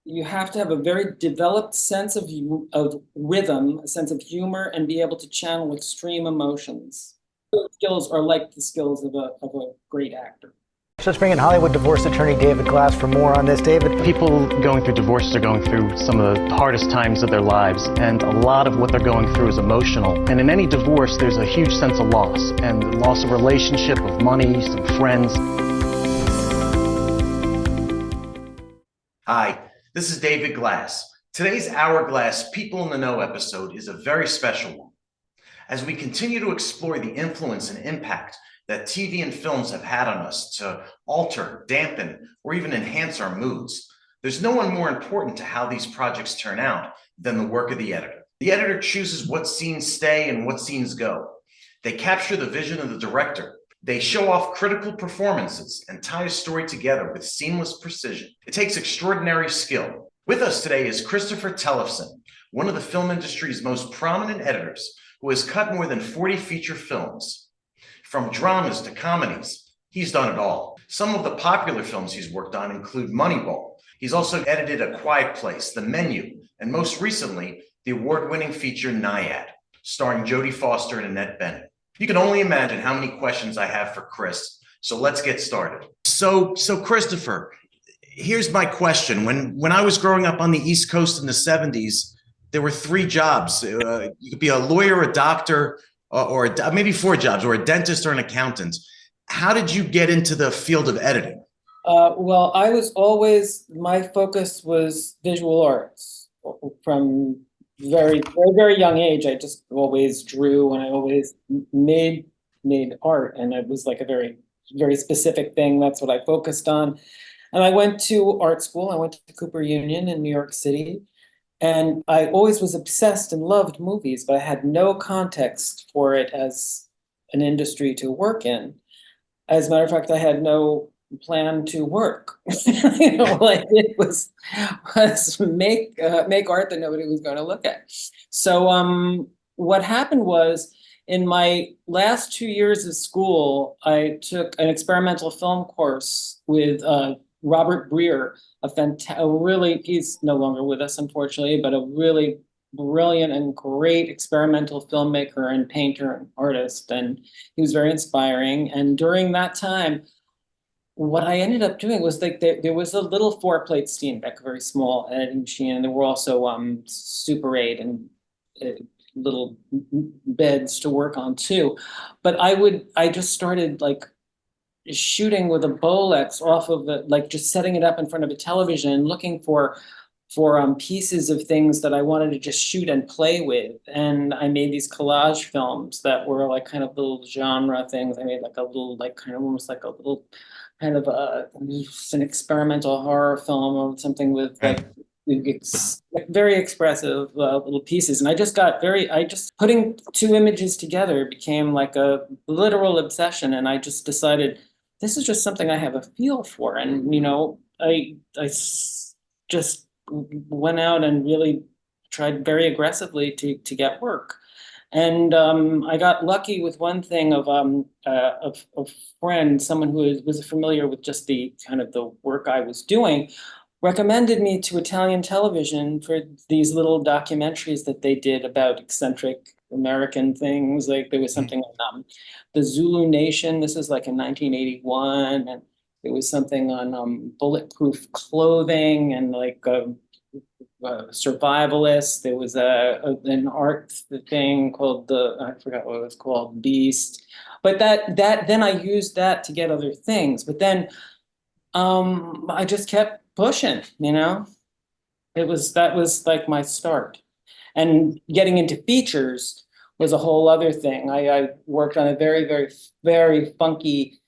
you have to have a very developed sense of rhythm, a sense of humor, and be able to channel extreme emotions. Those skills are like the skills of a great actor. So let's bring in Hollywood divorce attorney David Glass for more on this. David, people going through divorces are going through some of the hardest times of their lives, and a lot of what they're going through is emotional. And in any divorce, there's a huge sense of loss, and loss of relationship, of money, some friends. Hi, this is David Glass. Today's Hourglass People in the Know episode is a very special one. As we continue to explore the influence and impact that TV and films have had on us to alter, dampen, or even enhance our moods, there's no one more important to how these projects turn out than the work of the editor. The editor chooses what scenes stay and what scenes go. They capture the vision of the director. They show off critical performances and tie a story together with seamless precision. It takes extraordinary skill. With us today is Christopher Tellefsen, one of the film industry's most prominent editors, who has cut more than 40 feature films. From dramas to comedies, he's done it all. Some of the popular films he's worked on include Moneyball. He's also edited A Quiet Place, The Menu, and most recently, the award-winning feature Nyad, starring Jodie Foster and Annette Bening. You can only imagine how many questions I have for Chris, so let's get started. So Christopher, here's my question. When I was growing up on the East Coast in the 70s, there were three jobs. You could be a lawyer, a doctor, or maybe four jobs, or a dentist or an accountant. How did you get into the field of editing? Well, I was always, my focus was visual arts from very young age. I just always drew and I always made art, and it was like a very, very specific thing. That's what I focused on. And I went to art school. I went to Cooper Union in New York City. And I always was obsessed and loved movies, but I had no context for it as an industry to work in. As a matter of fact, I had no plan to work. What I did was make art that nobody was going to look at. So what happened was, in my last 2 years of school, I took an experimental film course with Robert Breer, he's no longer with us, unfortunately, but a really brilliant and great experimental filmmaker and painter and artist. And he was very inspiring. And during that time, what I ended up doing was there was a little 4-plate Steenbeck, a very small editing machine. And there were also Super 8 and little beds to work on too. But I just started like shooting with a Bolex off of it, like just setting it up in front of a television and looking for pieces of things that I wanted to just shoot and play with. And I made these collage films that were like kind of little genre things. I made like a little, like kind of almost like a little kind of an experimental horror film or something with like very expressive little pieces. And I just putting two images together became like a literal obsession. And I just decided, this is just something I have a feel for. And, I just went out and really tried very aggressively to get work. And I got lucky with one thing of a friend, someone who was familiar with just the kind of the work I was doing, recommended me to Italian television for these little documentaries that they did about eccentric American things. Like there was something on the Zulu Nation. This is like in 1981. And there was something on bulletproof clothing and like survivalists. There was an art thing called I forgot what it was called, Beast. But then I used that to get other things. But then I just kept pushing, that was like my start. And getting into features was a whole other thing. I worked on a very, very, very funky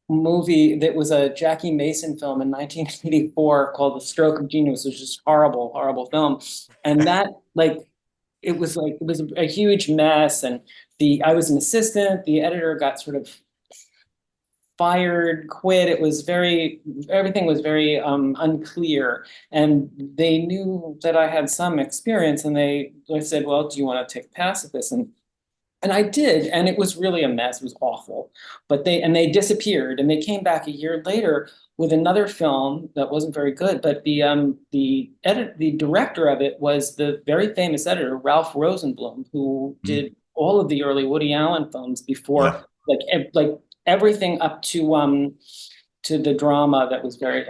movie that was a Jackie Mason film in 1984 called The Stroke of Genius, which is just horrible, horrible film. And that it was a huge mess. And I was an assistant, the editor got sort of fired, quit. Everything was very unclear. And they knew that I had some experience, and they said, well, do you want to take a pass at this? And I did, and it was really a mess. It was awful. But they disappeared, and they came back a year later with another film that wasn't very good, but the director of it was the very famous editor, Ralph Rosenblum, who did all of the early Woody Allen films before, like everything up to the drama that was very,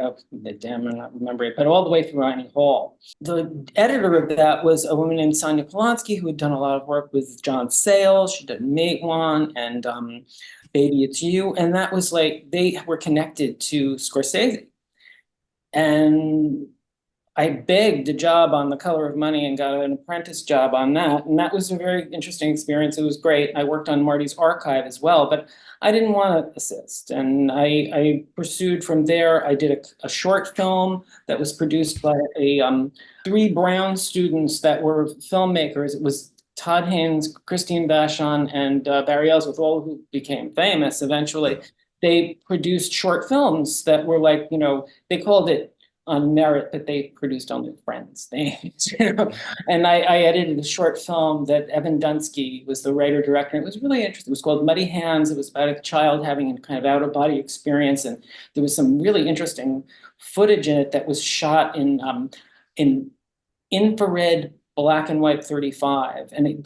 damn, I don't remember it, but all the way through Annie Hall. The editor of that was a woman named Sonia Polanski, who had done a lot of work with John Sayles. She did Matewan and Baby It's You. And that was like, they were connected to Scorsese. And I begged a job on The Color of Money and got an apprentice job on that. And that was a very interesting experience. It was great. I worked on Marty's Archive as well, but I didn't want to assist. And I pursued from there. I did a short film that was produced by three Brown students that were filmmakers. It was Todd Haynes, Christine Vachon, and Barry Ellsworth, all who became famous eventually. They produced short films that were like, they called it on merit, but they produced only friends' things, And I edited a short film that Evan Dunsky was the writer-director. It was really interesting. It was called Muddy Hands. It was about a child having a kind of out-of-body experience, and there was some really interesting footage in it that was shot in infrared black and white 35, and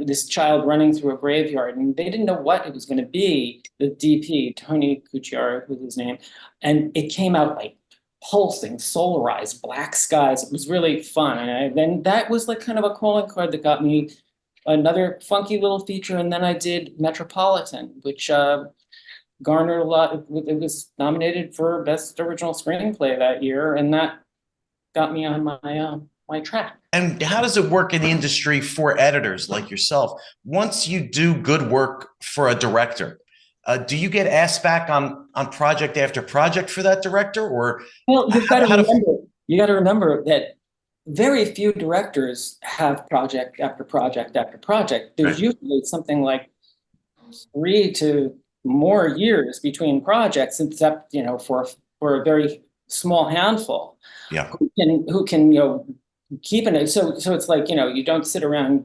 this child running through a graveyard, and they didn't know what it was going to be. The DP, Tony Kuchar was his name, and it came out like pulsing, solarized, black skies. It was really fun. And then that was like kind of a calling card that got me another funky little feature. And then I did Metropolitan, which garnered a lot. It was nominated for Best Original Screenplay that year. And that got me on my track. And how does it work in the industry for editors like yourself? Once you do good work for a director, do you get asked back on project after project for that director, or? Well, you got to remember that very few directors have project after project after project. There's usually something like 3 to more years between projects, except for a very small handful. Yeah. Who can keep it. So it's like you don't sit around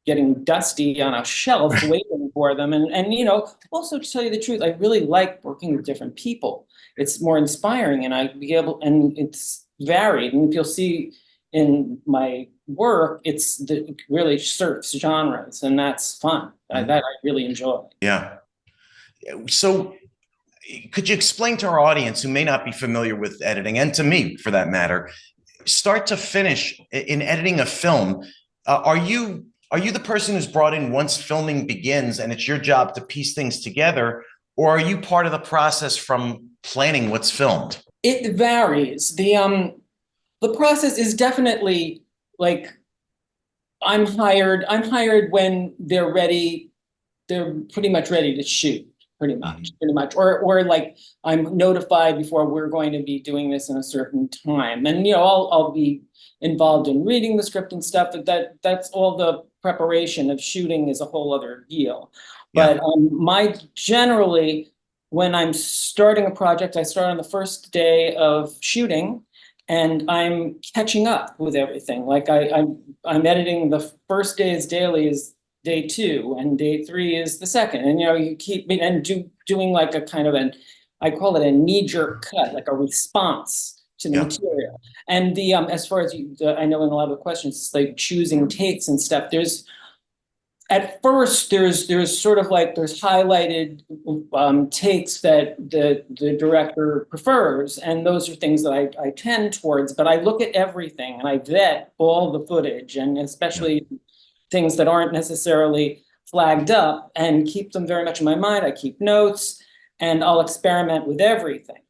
getting dusty on a shelf waiting for them. And also to tell you the truth, I really like working with different people. It's more inspiring, and and it's varied. And if you'll see in my work, it really surfs genres, and that's fun. That I really enjoy. Yeah. So could you explain to our audience who may not be familiar with editing, and to me for that matter, start to finish in editing a film, are you the person who's brought in once filming begins and it's your job to piece things together, or are you part of the process from planning what's filmed? It varies. The process is definitely like I'm hired when they're ready. They're pretty much ready to shoot, pretty much. Or like I'm notified before we're going to be doing this in a certain time. And I'll be involved in reading the script and stuff, but that's all the preparation of shooting is a whole other deal. But generally, when I'm starting a project, I start on the first day of shooting, and I'm catching up with everything. Like I'm editing the first day's daily is day 2, and day 3 is the second. And you keep doing like a kind of I call it a knee-jerk cut, like a response to the material. And as far as I know in a lot of the questions, it's like choosing takes and stuff. At first, there's sort of like there's highlighted takes that the director prefers, and those are things that I tend towards. But I look at everything and I vet all the footage, and especially things that aren't necessarily flagged up, and keep them very much in my mind. I keep notes, and I'll experiment with everything.